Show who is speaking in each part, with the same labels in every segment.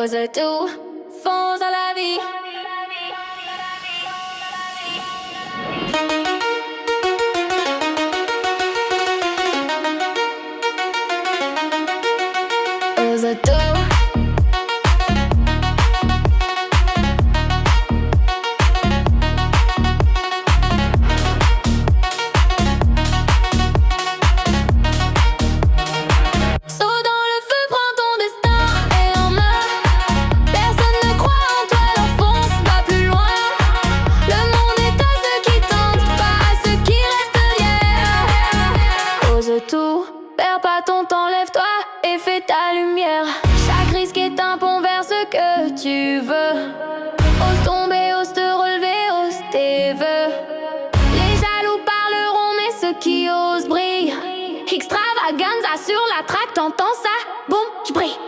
Speaker 1: Cause tout fonce à la vie. Cause tout Saut dans le feu, prends ton destin et en main. Personne et fais ta lumière. Chaque risque est un pont vers ce que tu veux. Ose tomber, ose te relever, ose tes vœux. Les jaloux parleront mais ceux qui osent brillent. Extravaganza sur la track, t'entends ça? Boum, j'brille.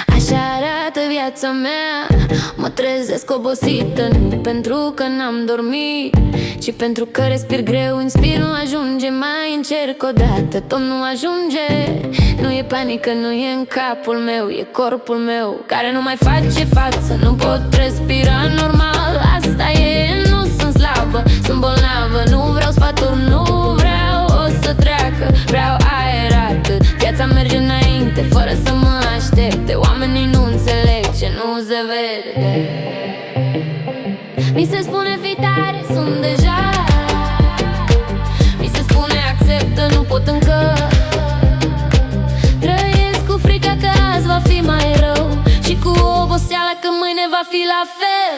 Speaker 1: Așa arată viața mea. Mă trezesc obosită, nu pentru că n-am dormit, ci pentru că respir greu, inspir, nu ajunge. Mai încerc o dată, tot nu ajunge. Nu e panică, nu e în capul meu, e corpul meu care nu mai face față. Nu pot respira normal, asta e, nu sunt slabă, sunt bolnavă. Nu vreau sfaturi, nu vreau, o să treacă. Vreau aer atât, viața merge înainte fără să mă aștepte. Oamenii nu înțeleg ce nu se vede. Mi se spune fi tare, sunt deja. Mi se spune acceptă, nu pot încă. Trăiesc cu frica că azi va fi mai rău și cu oboseala că mâine va fi la fel.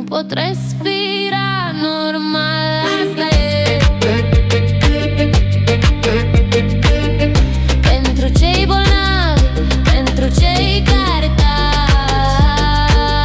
Speaker 1: Pot respira normal, asta e. Pentru cei bolnavi, pentru cei care tac.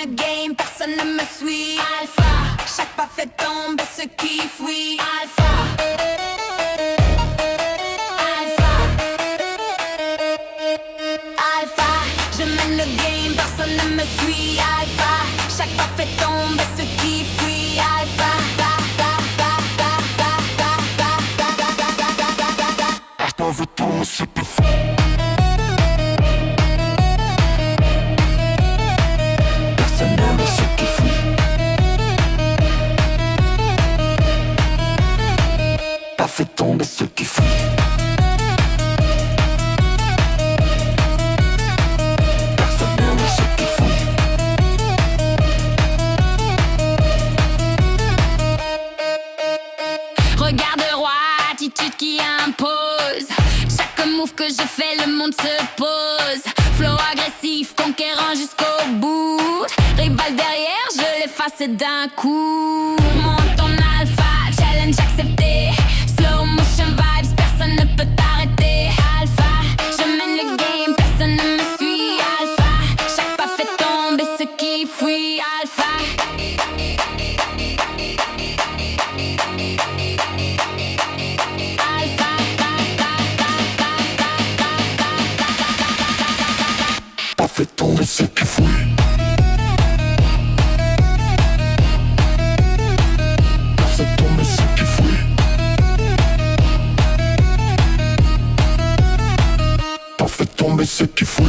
Speaker 1: le game, personne ne me suit. Alpha, chaque pas fait tomber ce qui fuit. Alpha, Alpha, Alpha, je mène le game, personne ne me suit. Alpha, chaque pas fait tomber ce qui fuit. Alpha,
Speaker 2: Hasta veut tout se peut. Fait tomber ce qui fuit. Personne n'aime ce qui fuit.
Speaker 1: Regarde-roi, attitude qui impose. Chaque move que je fais, le monde se pose. Flow agressif, conquérant jusqu'au bout. Rival derrière, je l'efface d'un coup. Monte ton alpha, challenge accepté. Slow motion vibes, personne ne peut t'arrêter. Alpha, je mène le game, personne ne me suit. Alpha, chaque pas fait tomber ce qui fuit. Alpha,
Speaker 2: Pas fait tomber ce qui fuit. Tomber ce qui fuit. Fait tomber ce qui fuit.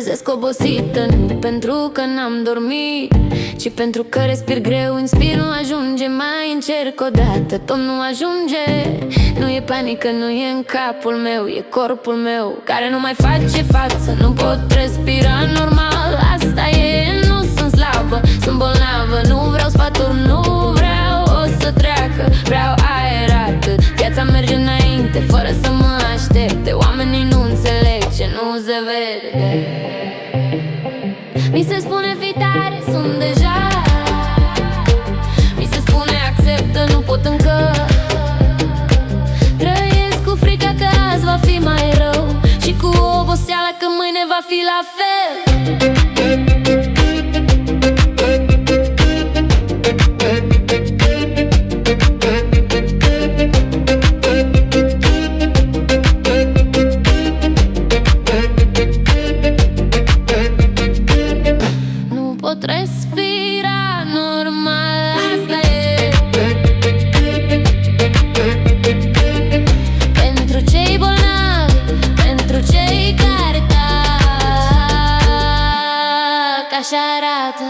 Speaker 1: trezesc obosită. Nu pentru că n-am dormit, ci pentru că respir greu. Inspir, nu ajunge, mai încerc o dată. Tot nu ajunge. Nu e panică, nu e în capul meu, e corpul meu care nu mai face față. Nu pot respira normal, asta e, nu sunt slabă, sunt bolnavă. Nu vreau sfaturi, nu vreau o să treacă. Vreau aerat, viața merge înainte fără să mă aștepte. Oamenii nu înțeleg ce nu se vede. Mi se spune fii tare, sunt deja. Mi se spune acceptă, nu pot încă. Trăiesc cu frica că azi va fi mai rău și cu oboseala că mâine va fi la fel. Nu pot respira normal, asta e. Pentru cei bolnavi, pentru cei care tac, așa arată.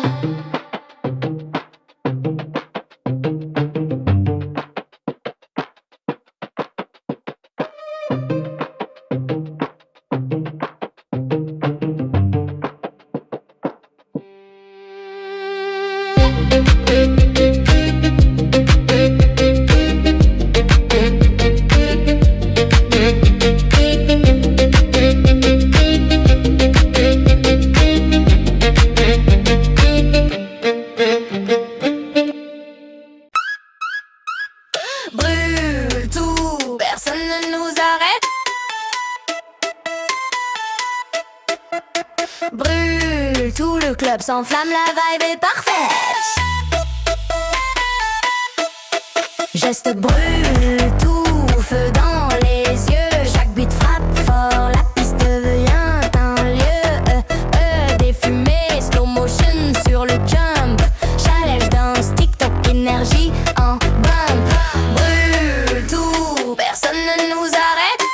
Speaker 3: Brûle tout, personne ne nous arrête. Brûle tout, le club s'enflamme, la vibe est parfaite. Geste brûle tout, feu dans les yeux. Chaque beat frappe fort, la piste devient un lieu. Des fumées, slow motion sur le jump. Challenge danse, TikTok, énergie en bump. Brûle tout, personne ne nous arrête.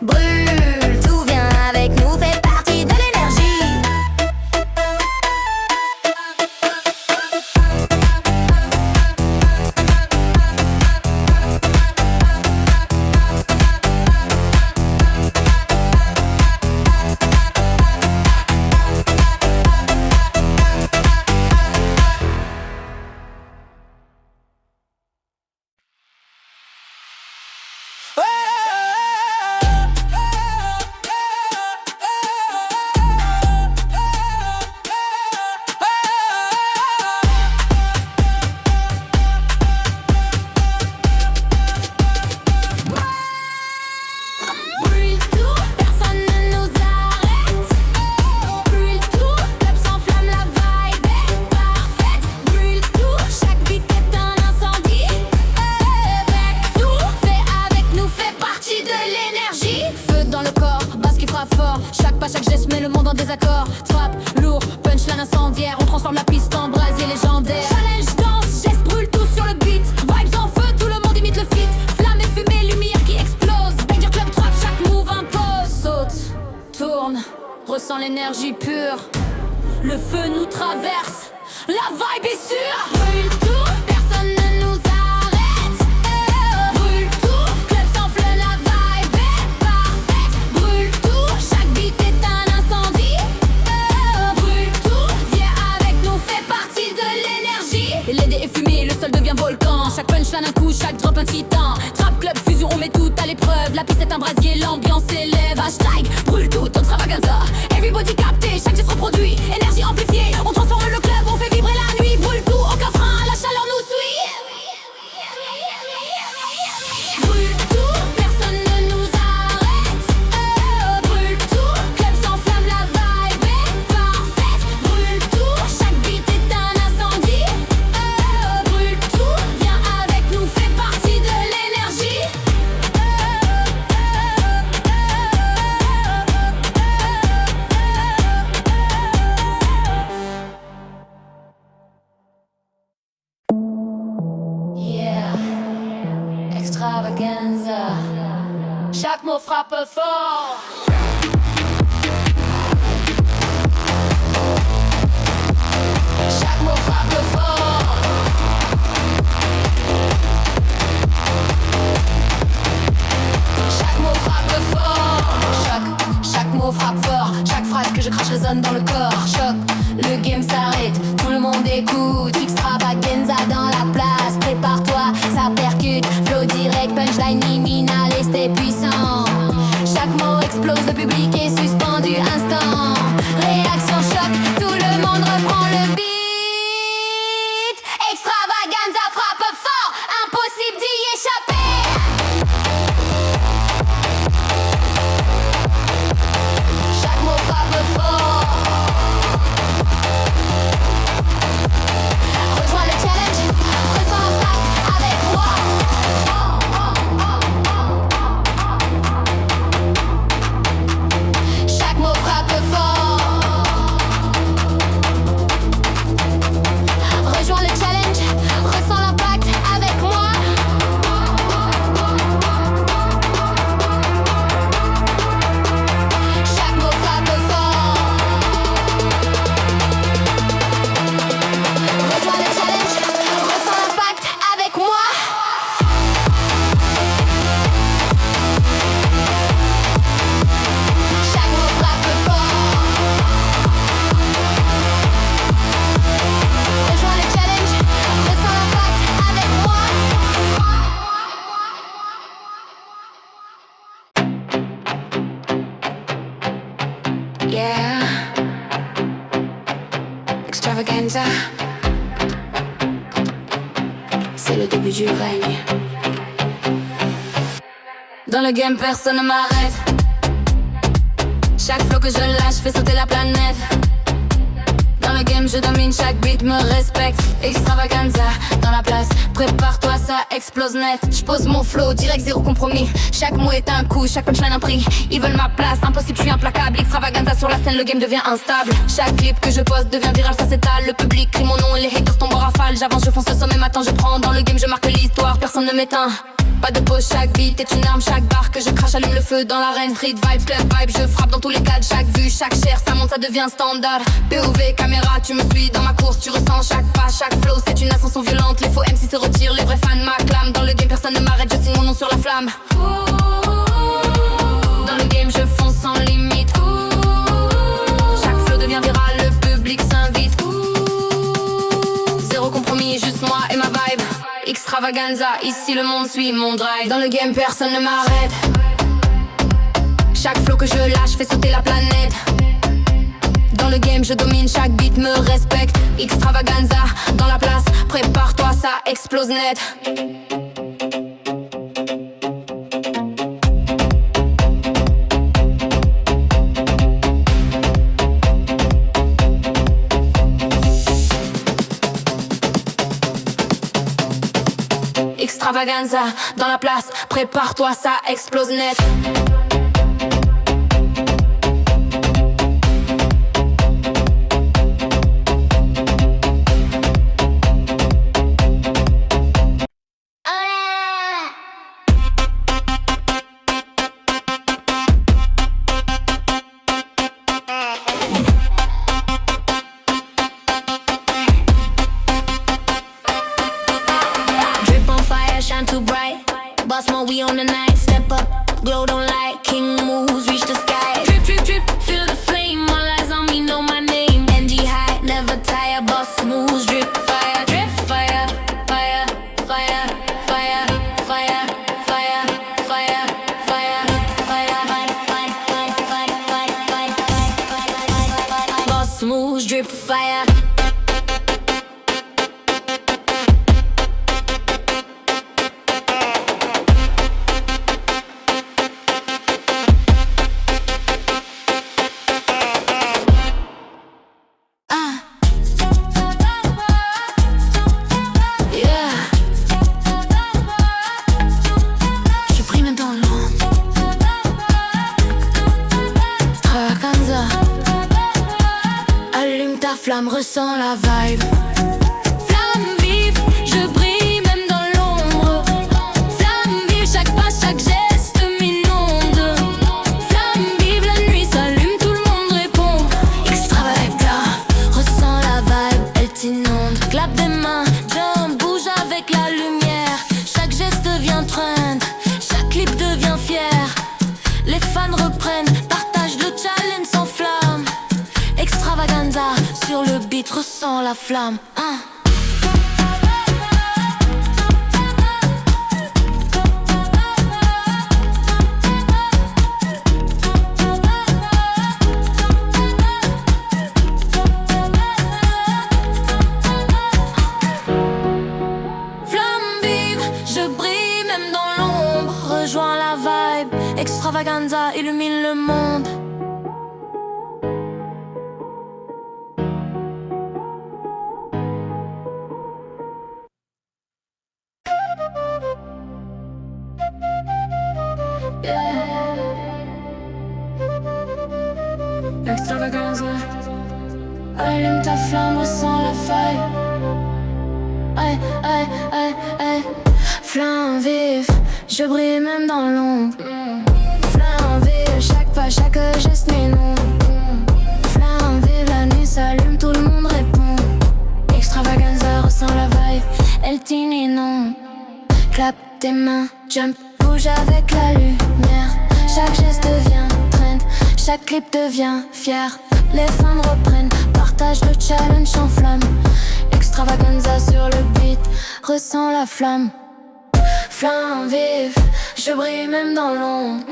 Speaker 3: Brûle tout, viens avec nous, fais partie de l'énergie. Brûle tout, personne ne nous arrête. Brûle tout, club s'enflamme, la vibe est parfaite. Brûle tout, chaque beat est un incendie. Avec tout, fais avec nous, fais partie de l'énergie. Feu dans le corps, basse qui frappe fort. Chaque pas, chaque geste met le monde en désaccord. Trappe, lourd, punchline incendiaire. On transforme la piste en brasier légendaire. Challenge, danse, geste, brûle tout sur le beat. Vibes en feu, tout le monde imite le feat. Flamme et fumée, lumière qui explose. Banger club trap, chaque move impose. Saute, tourne, ressens l'énergie pure. Le feu nous traverse, la vibe est sûre. Brûle tout, personne ne nous arrête. Brûle tout, club s'enflamme, la vibe est parfaite. Brûle tout, chaque beat est un incendie. Brûle tout, viens avec nous, fais partie de l'énergie. LED est fumé, le sol devient volcan. Chaque punchline un coup, chaque drop un titan. Trap club fusion, on met tout à l'épreuve. La piste est un brasier, l'ambiance s'élève. Hashtag brûle tout, extravaganza. Everybody capté, chaque geste reproduit. Énergie amplifiée, on transforme le club, on fait vibrer la nuit. Brûle tout, aucun frein, la chaleur nous suit. Brûle tout, personne ne nous arrête. Brûle tout, club s'enflamme, la vibe est parfaite. Brûle tout, chaque beat est un incendie. Brûle tout, viens avec nous, fais partie de l'énergie.
Speaker 1: mot frappe fort. Chaque mot frappe fort. Chaque mot frappe fort. Chaque mot frappe fort. Chaque phrase que je crache résonne dans le corps. Choc, le game s'arrête, tout le monde écoute. Extravaganza dans la place, prépare-toi, ça percute. Flow direct, punchline liminal et c'était puissant. Chaque mot explose, le public est suspendu instant. Réaction choc, tout le monde reprend le beat. Extravaganza frappe fort, impossible d'y échapper. Chaque mot frappe fort. Rejoins le challenge, ressens l'impact avec moi. Chaque mot frappe fort. Rejoins le challenge, ressens l'impact avec moi. Chaque mot frappe fort. Rejoins le challenge, ressens l'impact avec moi. Chaque mot frappe fort. Rejoins le challenge, ressens l'impact avec moi. Yeah, extravaganza, c'est le début du règne. Dans le game, personne ne m'arrête. Chaque flow que je lâche fait sauter la planète. Dans le game, je domine, chaque beat me respecte. Extravaganza, dans la place, prépare-toi, ça explose net. J'pose mon flow, direct, zéro compromis. Chaque mot est un coup, chaque punchline un prix. Ils veulent ma place, impossible, je suis implacable. Extravaganza sur la scène, le game devient instable. Chaque clip que je poste devient viral, ça s'étale. Le public crie mon nom et les haters tombent en rafale. J'avance, je fonce le sommet, maintenant je prends. Dans le game, je marque l'histoire, personne ne m'éteint. Pas de pause, chaque beat est une arme, chaque barre que je crache allume le feu dans l'arène. Street vibe, club vibe, je frappe dans tous les cadres. Chaque vue, chaque chair, ça monte, ça devient standard. POV, caméra, tu me suis dans ma course, tu ressens chaque pas, chaque flow, c'est une ascension violente. Les faux MC se retirent, les vrais fans m'acclament. Dans le game, personne ne m'arrête, je signe mon nom sur la flamme. Dans le game, je fonce sans limite. Chaque flow devient viral, le public s'invite. Zéro compromis, juste moi et ma vibe. Extravaganza, ici le monde suit mon drive. Dans le game, personne ne m'arrête. Chaque flow que je lâche fait sauter la planète. Dans le game, je domine, chaque beat me respecte. Extravaganza, dans la place, prépare-toi, ça explose net. Extravaganza, dans la place, prépare-toi, ça explose net. Drip on fire, shine too bright. Boss mode, we on the night. Step up, glow, don't light. King moves, reach the sky. Drip, drip, drip, feel the flame. All eyes on me, know my name. NG high, never tire. Boss moves, drip fire. Drip fire, fire, fire, fire, fire, fire, fire, fire, fire. Boss moves, drip fire. Flamme, ressens la vibe. Flamme vive, je brille même dans l'ombre. Flamme vive, chaque pas, chaque geste m'inonde. sur le beat, ressens la flamme, hein.
Speaker 3: Rejoins la vibe, extravaganza illumine le monde. Extravaganza, allume ta flamme, ressens la faille. Aïe, aïe, aïe, aïe. Flamme vive, je brille même dans l'ombre. Flamme vive, chaque pas, chaque geste m'inonde. Flamme vive, la nuit s'allume, tout le monde répond. Extravaganza, ressens la vibe, elle t'inonde. Clap tes mains, jump, bouge avec la lumière. Chaque geste devient trend, chaque clip devient fier. Les fans reprennent, partage le challenge en flamme. Extravaganza sur le beat, ressens la flamme. Flamme vive, je brille même dans l'ombre.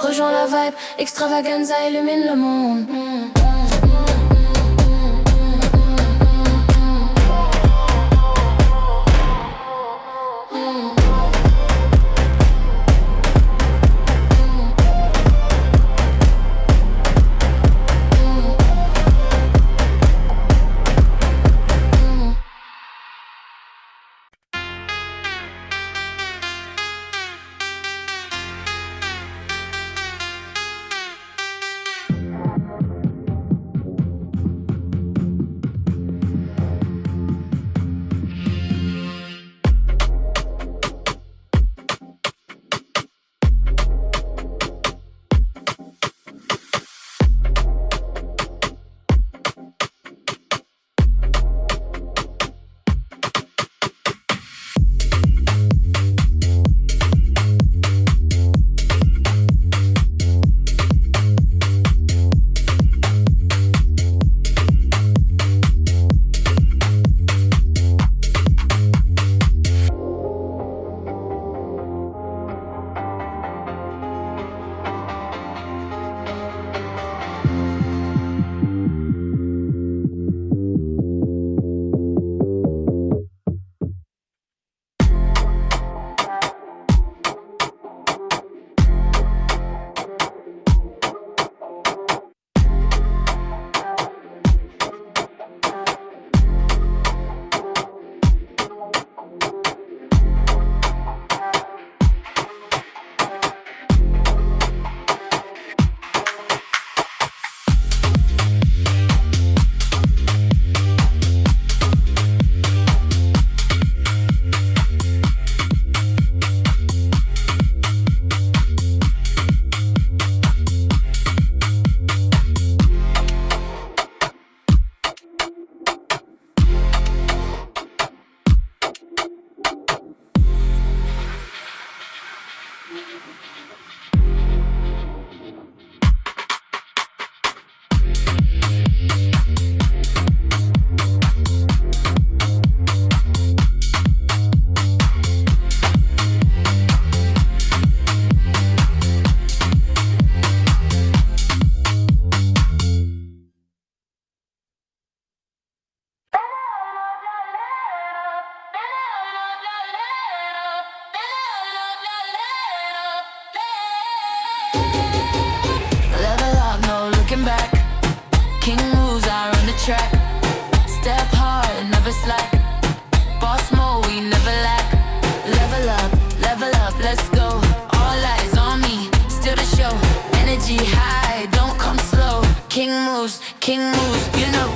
Speaker 3: Rejoins la vibe, extravaganza illumine le monde.
Speaker 1: King moves, you know.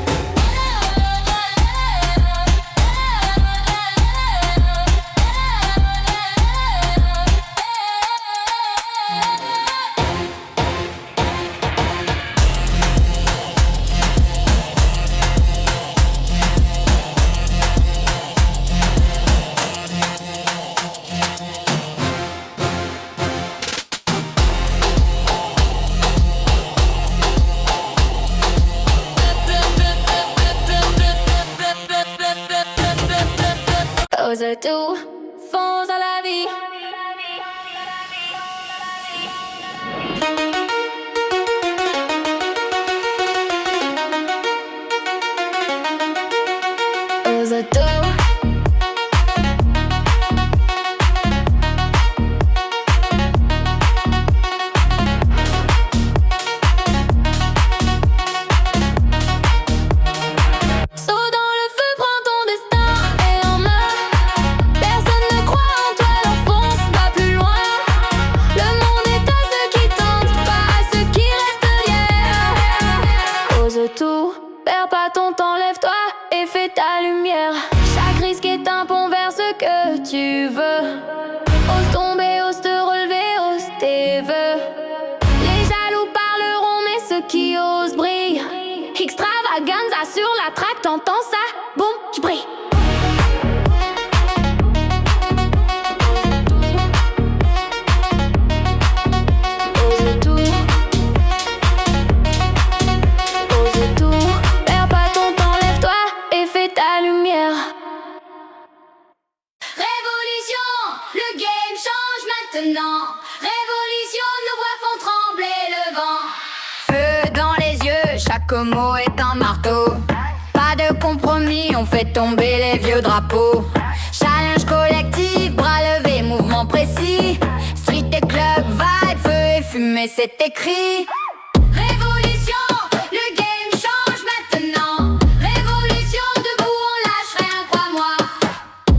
Speaker 3: maintenant. Révolution, nos voix font trembler le vent. Feu dans les yeux, chaque mot est un marteau. Pas de compromis, on fait tomber les vieux drapeaux. Challenge collectif, bras levés, mouvement précis. Street et club, vibe, feu et fumée, c'est écrit. Révolution, le game change maintenant. Révolution, debout, on lâche rien, crois-moi.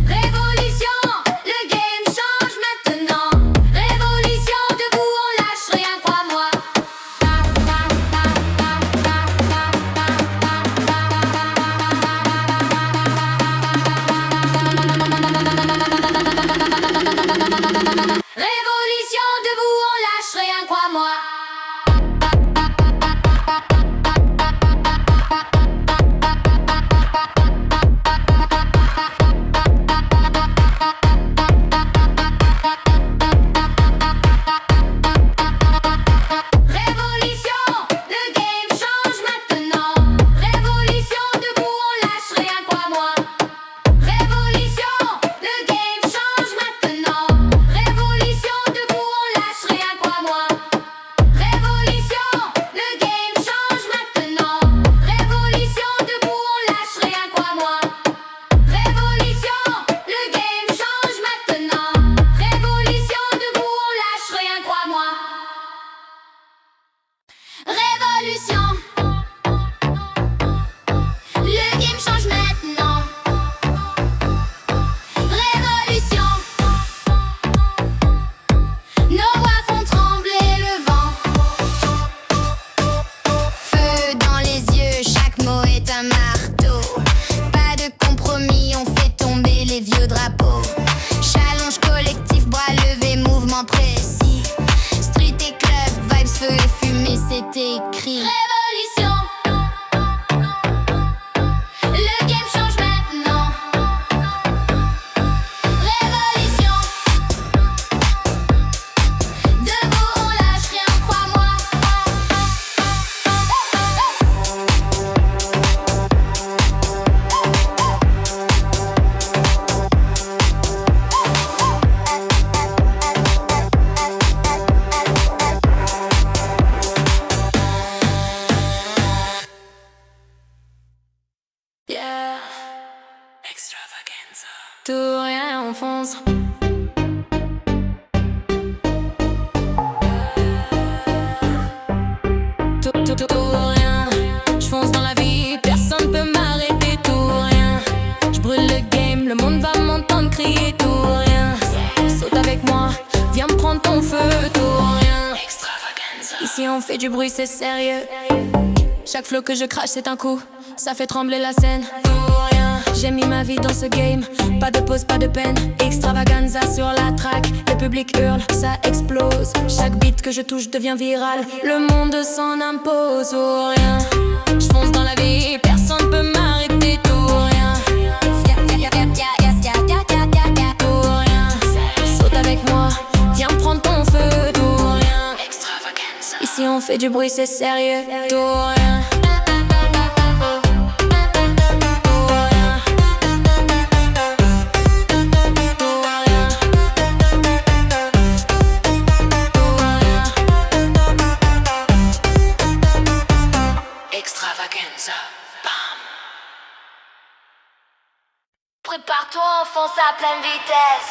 Speaker 3: Révolution, le game change maintenant. Révolution, debout, on lâche rien, crois-moi. Révolution, debout, on lâche rien, crois-moi. Révolution, le game change maintenant. Révolution, debout, on lâche rien, crois-moi. Révolution, le game change maintenant. Révolution, debout, on lâche rien, crois-moi. Révolution, le game change maintenant. Révolution, debout, on lâche rien, crois-moi. Révolution, le game change maintenant. Révolution, debout, on lâche rien, crois-moi. Révolution, le game change maintenant. Révolution, nos voix font trembler le vent. Feu dans les yeux, chaque mot est un marteau. Pas de compromis, on fait tomber les vieux drapeaux. Challenge collectif, bras levés, mouvement précis. Street et club, vibes, feu et fumée, c'est écrit. Révolution, le game change maintenant. Révolution, debout, on lâche rien, crois-moi. Yeah. Extravaganza. Tout rien, on fonce. Tout rien. J'fonce dans la vie, personne peut m'arrêter. Tout rien. J'brûle le game, le monde va m'entendre crier. Tout rien. Saute avec moi, viens me prendre ton feu. Tout rien. Extravaganza. Ici on fait du bruit, c'est sérieux. Chaque flow que je crache c'est un coup, ça fait trembler la scène. Tout rien, j'ai mis ma vie dans ce game. Pas de pause, pas de peine. Extravaganza sur la track, le public hurle, ça explose. Chaque beat que je touche devient viral, le monde s'en impose. Tout rien, j'fonce dans la vie, personne peut m'arrêter. Tout rien, tout rien. Saute avec moi, viens prendre ton feu. Tout rien, extravaganza. Ici on fait du bruit, c'est sérieux. Tout rien.
Speaker 1: Extravaganza, bam. Prépare-toi, on fonce à pleine vitesse.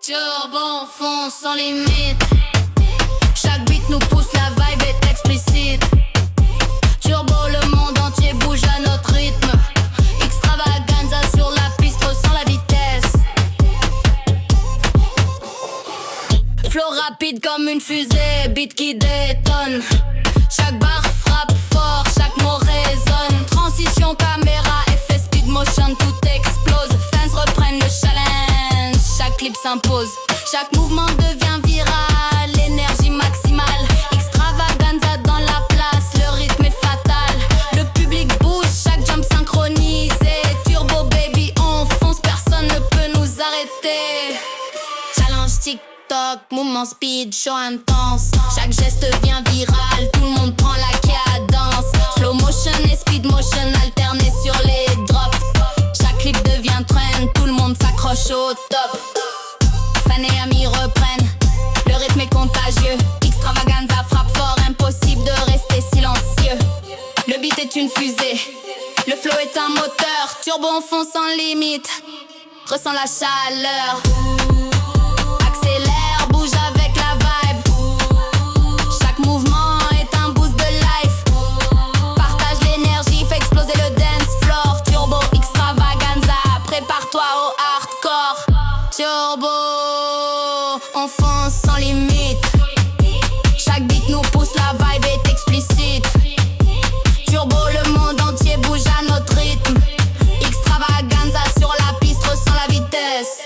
Speaker 3: Turbo, on fonce sans limite. Chaque beat nous pousse, la vibe est explicite. Turbo, le monde entier bouge à notre rythme. Extravaganza sur la piste, ressens la vitesse. Flow rapide comme une fusée, beat qui détonne. Chaque barre frappe fort, chaque mot résonne. Transition, caméra, effet speed motion, tout explose. Fans reprennent le challenge, chaque clip s'impose. Chaque mouvement devient viral, énergie maximale. Extravaganza dans la place, le rythme est fatal. Le public bouge, chaque jump synchronisé. Turbo baby, on fonce, personne ne peut nous arrêter. Challenge TikTok, mouvement speed, show intense. Chaque geste devient viral, tout le monde prend la cadence. Slow motion et speed motion alternés sur les drops. Chaque show au top. Fan et amis reprennent, le rythme est contagieux. Extravaganza frappe fort, impossible de rester silencieux. Le beat est une fusée, le flow est un moteur. Turbo en fond sans limite, ressens la chaleur. Accélère, bouge avec la vibe. Chaque mouvement est un boost de life. Partage l'énergie, fais exploser le dance floor. Turbo extravaganza, prépare-toi au hardcore. Turbo, on fonce sans limite. Chaque beat nous pousse, la vibe est explicite. Turbo, le monde entier bouge à notre rythme. Extravaganza sur la piste, ressens la vitesse.